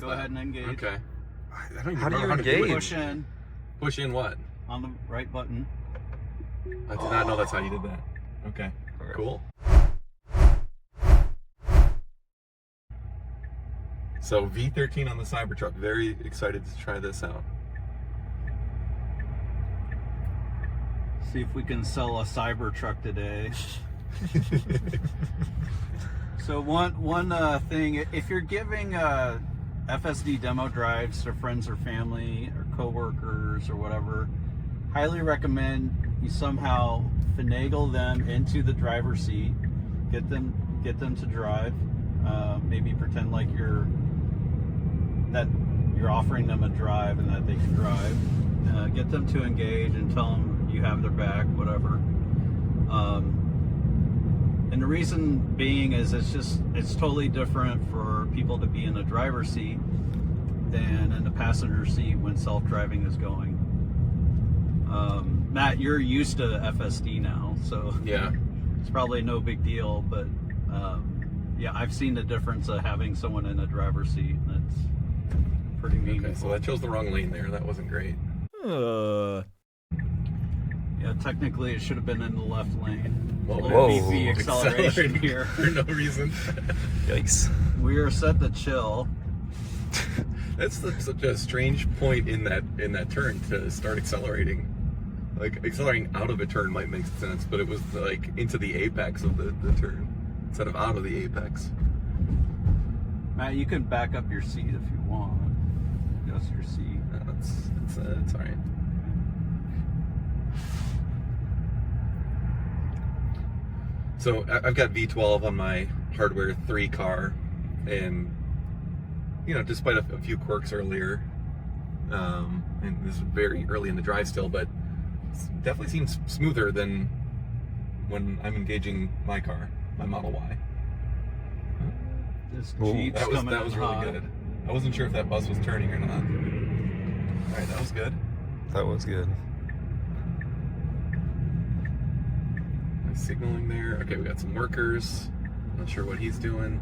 Go ahead and engage. Okay. I don't even How do remember you how to do it. engage? Push in Push in what? on the right button. I did not know that's how you did that. Okay. Cool. So V13 on the Cybertruck. Very excited to try this out. See if we can sell a Cybertruck today. So one thing, if you're giving FSD demo drives to friends or family or coworkers or whatever, highly recommend you somehow finagle them into the driver's seat, get them to drive. Maybe pretend like you're offering them a drive and that they can drive. Get them to engage and tell them you have their back, whatever. And the reason being is it's totally different for people to be in the driver's seat than in the passenger seat when self-driving is going. Matt, you're used to FSD now, so Yeah. it's probably no big deal, but yeah, I've seen the difference of having someone in a driver's seat, and it's pretty meaningful. Okay, so that chose the wrong lane there. That wasn't great. Yeah, technically it should have been in the left lane. Whoa. BP acceleration here. For no reason. Yikes. We are set to chill. That's such a strange point in that turn to start accelerating. Like, accelerating out of a turn might make sense, but it was like into the apex of the turn instead of out of the apex. Matt, you can back up your seat if you want. Adjust your seat. No, it's all right. So I've got V12 on my hardware 3 car, and you know, despite a few quirks earlier, and this is very early in the drive still, but it definitely seems smoother than when I'm engaging my car, my Model Y. This Ooh, Jeep's That was coming in really hot. good. I wasn't sure if that bus was turning or not. All right, that was good. That was good. Signaling there. Okay, we got some workers. Not sure what he's doing.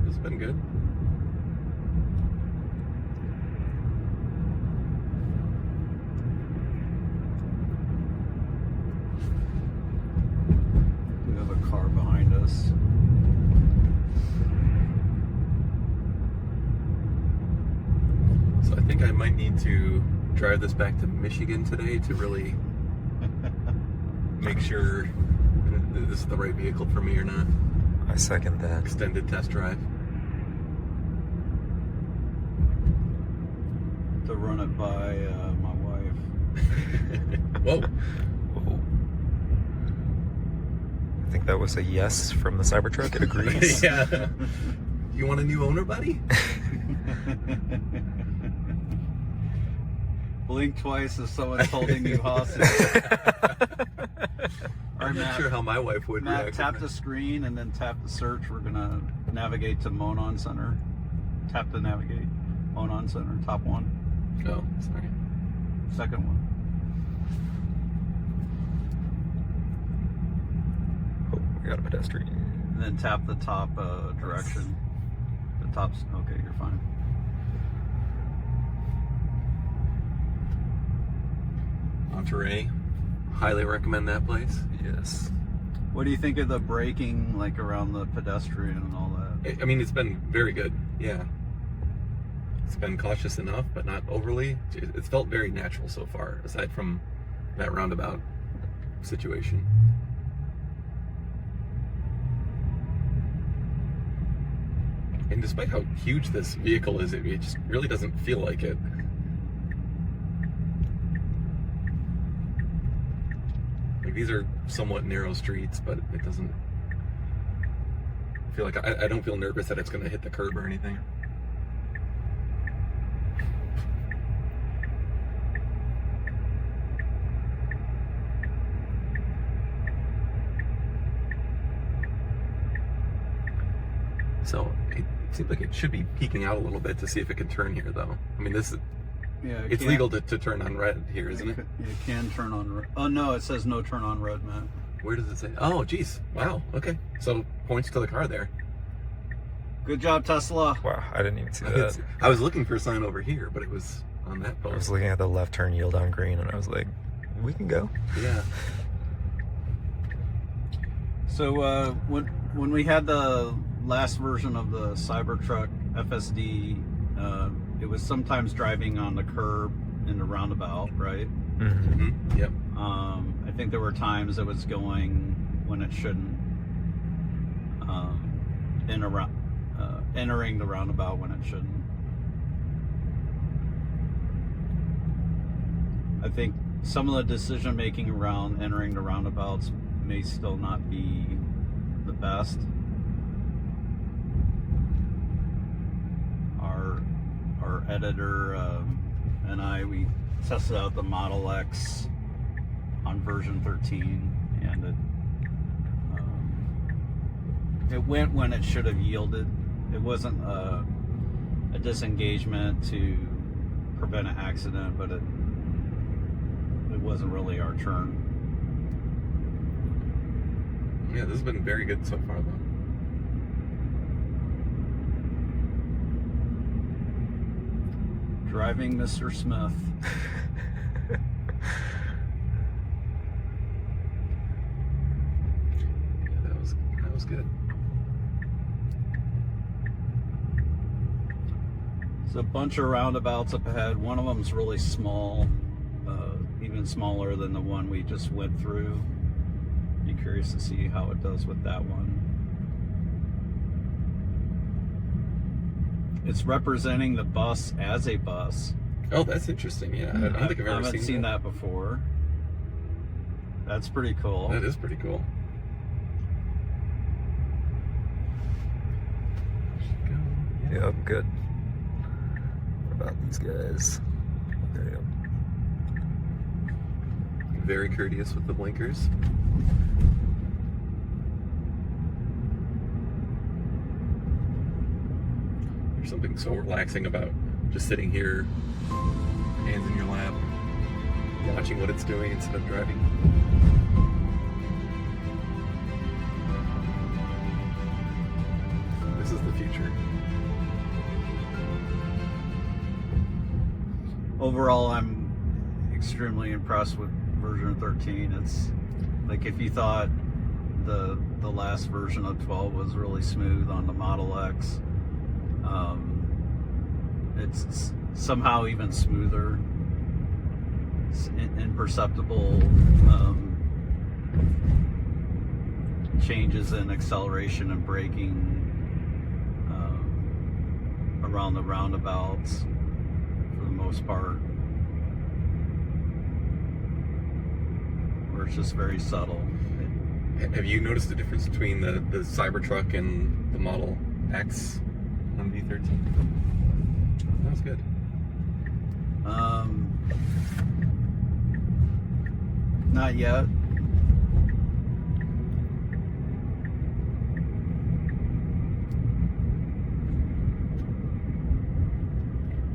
This has been good. We have a car behind us. So I think I might need to drive this back to Michigan today to really make sure this is the right vehicle for me or not. I second that. Extended test drive. To run it by my wife. Whoa. Whoa. I think that was a yes from the Cybertruck. It agrees. Yeah. You want a new owner, buddy? Blink twice if someone's holding you hostage. All right, I'm not Matt, sure how my wife would Matt, react. tap the screen and then tap the search. We're gonna navigate to Monon Center. Tap to navigate. Monon Center, top one. Oh, sorry. Second one. Oh, we got a pedestrian. And then tap the top direction. The top's okay, you're fine. Monterey. Highly recommend that place. Yes. What do you think of the braking, like around the pedestrian and all that? I mean, it's been very good. Yeah. It's been cautious enough, but not overly. It's felt very natural so far, aside from that roundabout situation. And despite how huge this vehicle is, it just really doesn't feel like it. Like, these are somewhat narrow streets, but it doesn't feel like I don't feel nervous that it's going to hit the curb or anything. So it seems like it should be peeking out a little bit to see if it can turn here, though. I mean, this is, Yeah, it's legal to turn on red here, isn't it? It can turn on red. Oh no, it says no turn on red, Matt. Where does it say? Oh, geez. Wow. Okay. So points to the car there. Good job, Tesla. Wow, I didn't even see that. I was looking for a sign over here, but it was on that I was post. looking at the left turn yield on green, and I was like, we can go. Yeah. So when we had the last version of the Cybertruck FSD, it was sometimes driving on the curb in the roundabout, right? Mm-hmm. Mm-hmm. Yep. I think there were times it was going when it shouldn't, entering the roundabout when it shouldn't. I think some of the decision making around entering the roundabouts may still not be the best. Our editor and we tested out the Model X on version 13, and it went when it should have yielded. It wasn't a disengagement to prevent an accident, but it wasn't really our turn. Yeah, this has been very good so far, though. Driving Mr. Smith. Yeah, that was good. There's a bunch of roundabouts up ahead. One of them's really small, even smaller than the one we just went through. Be curious to see how it does with that one. It's representing the bus as a bus. Oh, that's interesting. Yeah, I don't think I've ever haven't seen that before. That's pretty cool. That is pretty cool. Yeah, I'm good. What about these guys? There you go. Very courteous with the blinkers. There's something so relaxing about just sitting here, hands in your lap, watching what it's doing instead of driving. This is the future. Overall, I'm extremely impressed with version 13. It's like if you thought the last version of 12 was really smooth on the Model X, it's somehow even smoother. It's imperceptible changes in acceleration and braking around the roundabouts for the most part, where it's just very subtle. Have you noticed the difference between the Cybertruck and the Model X on V13? That was good. Not yet.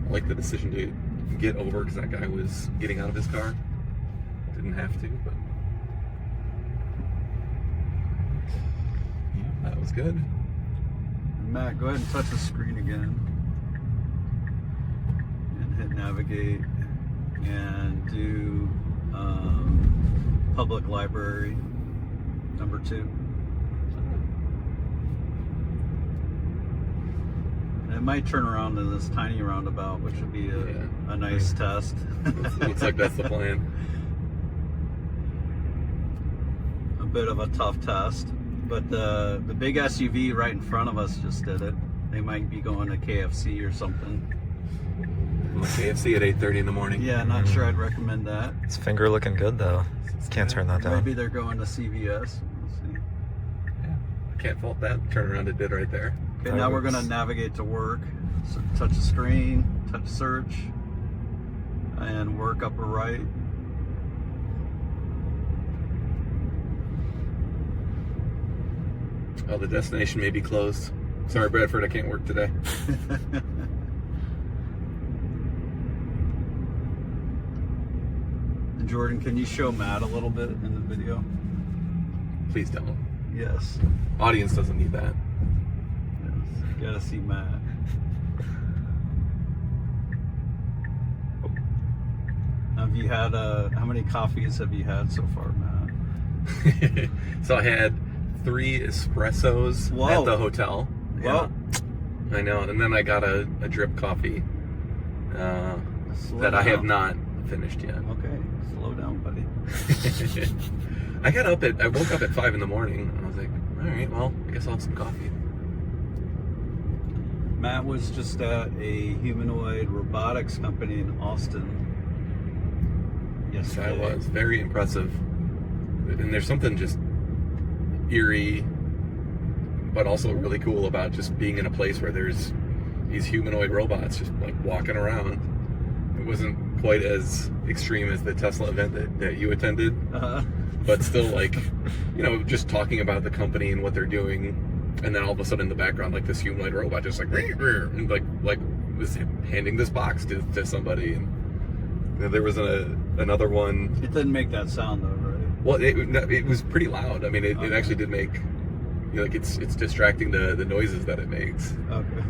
I like the decision to get over because that guy was getting out of his car. Didn't have to, but yeah, that was good. Matt, go ahead and touch the screen again and hit navigate and do public library number 2. And it might turn around to this tiny roundabout, which would be a nice test. Looks like that's the plan. A bit of a tough test, but the big SUV right in front of us just did it. They might be going to KFC or something. KFC at 8:30 in the morning. Yeah, not sure I'd recommend that. It's finger looking good though. Can't turn that down. Maybe they're going to CVS. We'll see. Yeah, can't fault that turnaround it did right there. Okay, now we're going to navigate to work. So touch the screen, touch search, and work upper right. Oh, the destination may be closed. Sorry, Bradford, I can't work today. Jordan, can you show Matt a little bit in the video? Please don't. Yes. Audience doesn't need that. Yes. Gotta see Matt. Have you had how many coffees have you had so far, Matt? So I had 3 espressos Whoa. at the hotel. Well, Yeah, I know. And then I got a drip coffee that I have not finished yet. Okay, slow down, buddy. I woke up at 5 in the morning and I was like, all right, well, I guess I'll have some coffee. Matt was just at a humanoid robotics company in Austin. Yes, I yesterday. was. Very impressive. And there's something just eerie, but also really cool about just being in a place where there's these humanoid robots just like walking around. It wasn't quite as extreme as the Tesla event that you attended, but still, like, you know, just talking about the company and what they're doing, and then all of a sudden in the background, like, this humanoid robot just like and like was handing this box to somebody, and there was another one. It didn't make that sound though, right? Well, it was pretty loud. I mean, it actually did make, you know, like it's distracting the noises that it makes. Okay.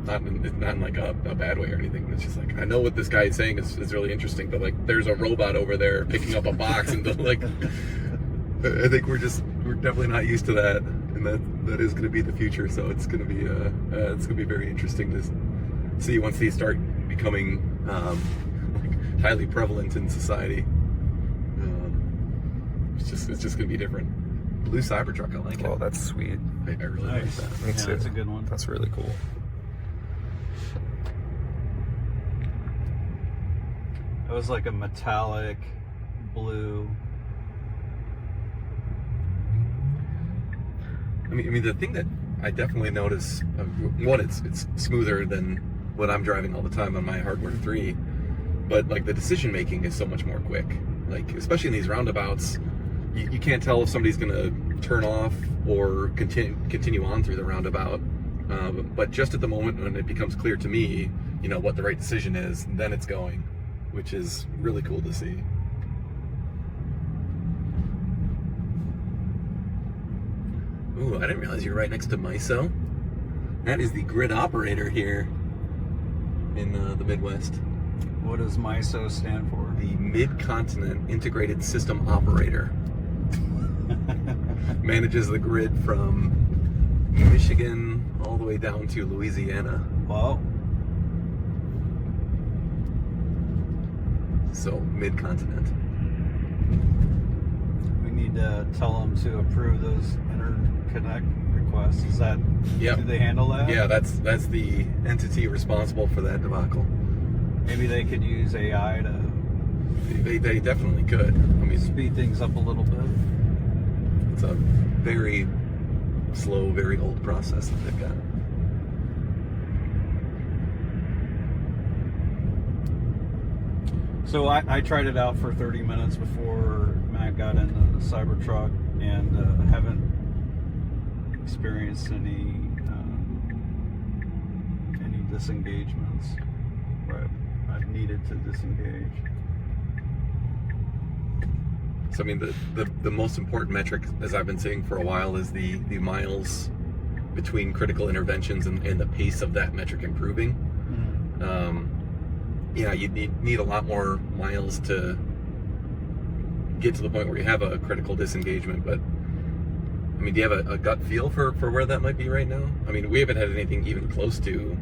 Not in like a bad way or anything. It's just like, I know what this guy is saying is really interesting, but like there's a robot over there picking up a box, and like I think we're definitely not used to that, and that is going to be the future. So it's going to be very interesting to see once these start becoming like highly prevalent in society. It's just going to be different. Blue Cybertruck, I like it. Oh, that's sweet. I really like Nice. that. Me Yeah, too. that's a good one. That's really cool. It was like a metallic blue. I mean, the thing that I definitely notice, one, it's smoother than what I'm driving all the time on my Hardware 3, but like the decision making is so much more quick. Like, especially in these roundabouts, you can't tell if somebody's going to turn off or continue on through the roundabout. But just at the moment when it becomes clear to me, you know, what the right decision is, then it's going, which is really cool to see. Ooh, I didn't realize you were right next to MISO. That is the grid operator here in the Midwest. What does MISO stand for? The Mid-Continent Integrated System Operator. Manages the grid from Michigan all the way down to Louisiana. Well, So, Mid-Continent. we need to tell them to approve those interconnect requests. Is that, Yep. do they handle that? Yeah, that's the entity responsible for that debacle. Maybe they could use AI to They definitely could. I mean, speed things up a little bit. it's a very slow, very old process that they've got. So I tried it out for 30 minutes before Matt got into the Cybertruck, and haven't experienced any disengagements. But I've needed to disengage. So I mean, the most important metric, as I've been saying for a while, is the miles between critical interventions and the pace of that metric improving. Yeah, you need a lot more miles to get to the point where you have a critical disengagement. But I mean, do you have a gut feel for where that might be right now? I mean, we haven't had anything even close to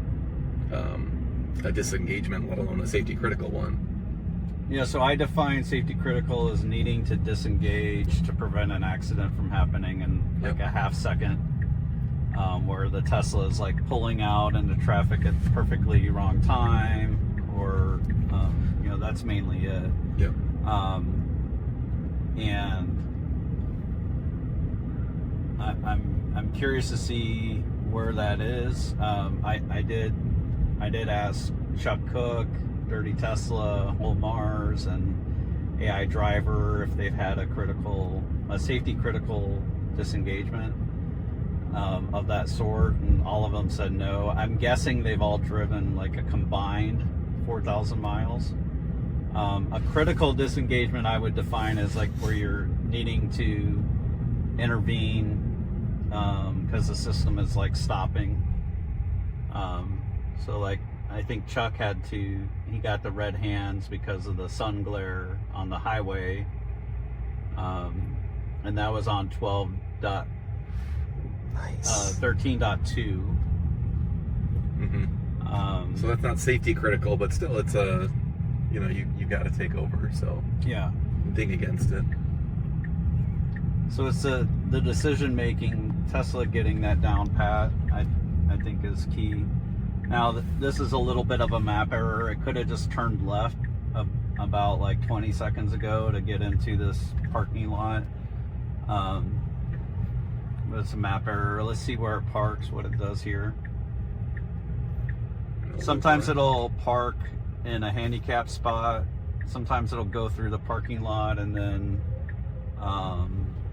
a disengagement, let alone a safety critical one. Yeah, so I define safety critical as needing to disengage to prevent an accident from happening in like a half second, where the Tesla is like pulling out into traffic at the perfectly wrong time, or you know, that's mainly it. Yep. And I'm curious to see where that is. I did ask Chuck Cook, Dirty Tesla, Whole Mars, and AI Driver if they've had a safety critical disengagement of that sort, and all of them said no. I'm guessing they've all driven like a combined 4,000 miles. A critical disengagement I would define as like where you're needing to intervene because the system is like stopping So like, I think Chuck he got the red hands because of the sun glare on the highway. And that was on 13.2. Mm-hmm. So that's not safety critical, but still, it's a, you know, you got to take over. So yeah, ding against it. So it's the decision making. Tesla getting that down pat, I think is key. Now this is a little bit of a map error. It could have just turned left about like 20 seconds ago to get into this parking lot. But it's a map error. Let's see where it parks, what it does here. Sometimes it'll park in a handicap spot. Sometimes it'll go through the parking lot and then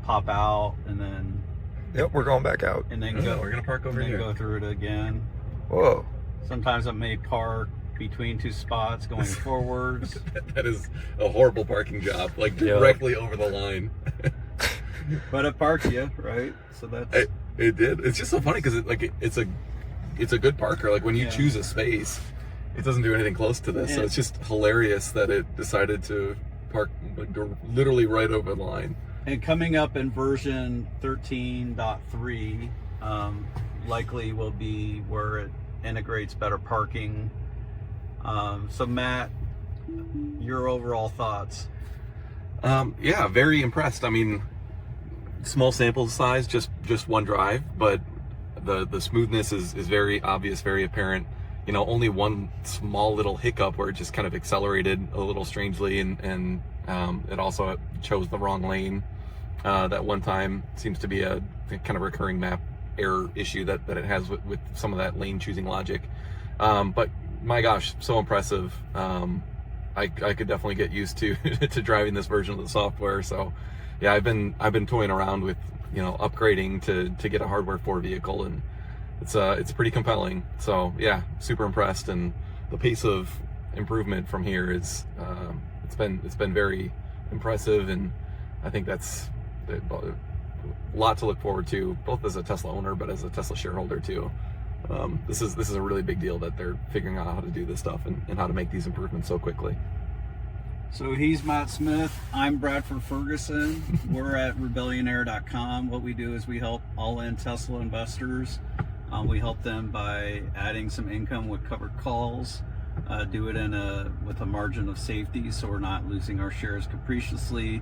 pop out and then. Yep, we're going back out. And then we're gonna park over here. Go through it again. Whoa. Sometimes it may park between two spots going forwards. That is a horrible parking job, like directly over the line. But it parked you, right? So that's it did. It's just so funny because it's a good parker. Like when you choose a space, it doesn't do anything close to this. So it's just hilarious that it decided to park literally right over the line. And coming up in version 13.3, likely will be where it integrates better parking. So Matt, your overall thoughts? Yeah, very impressed. I mean, small sample size, just one drive, but the smoothness is very obvious, very apparent. You know, only one small little hiccup where it just kind of accelerated a little strangely, and it also chose the wrong lane. That one time seems to be a kind of recurring map error issue that it has with some of that lane choosing logic. But my gosh, so impressive. I could definitely get used to to driving this version of the software. So yeah, I've been toying around with, you know, upgrading to get a hardware 4 vehicle, and it's pretty compelling. So yeah, super impressed, and the pace of improvement from here is it's been very impressive, and I think that's a lot to look forward to, both as a Tesla owner but as a Tesla shareholder too. This is a really big deal that they're figuring out how to do this stuff and how to make these improvements so quickly. So he's Matt Smith. I'm Bradford Ferguson. We're at Rebellionaire.com. What we do is we help all-in Tesla investors. We help them by adding some income with covered calls. Do it with a margin of safety, so we're not losing our shares capriciously.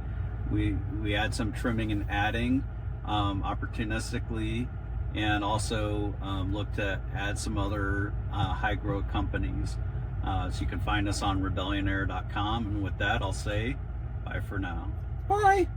We add some trimming and adding opportunistically, and also look to add some other high growth companies. So you can find us on Rebellionaire.com. And with that, I'll say bye for now. Bye.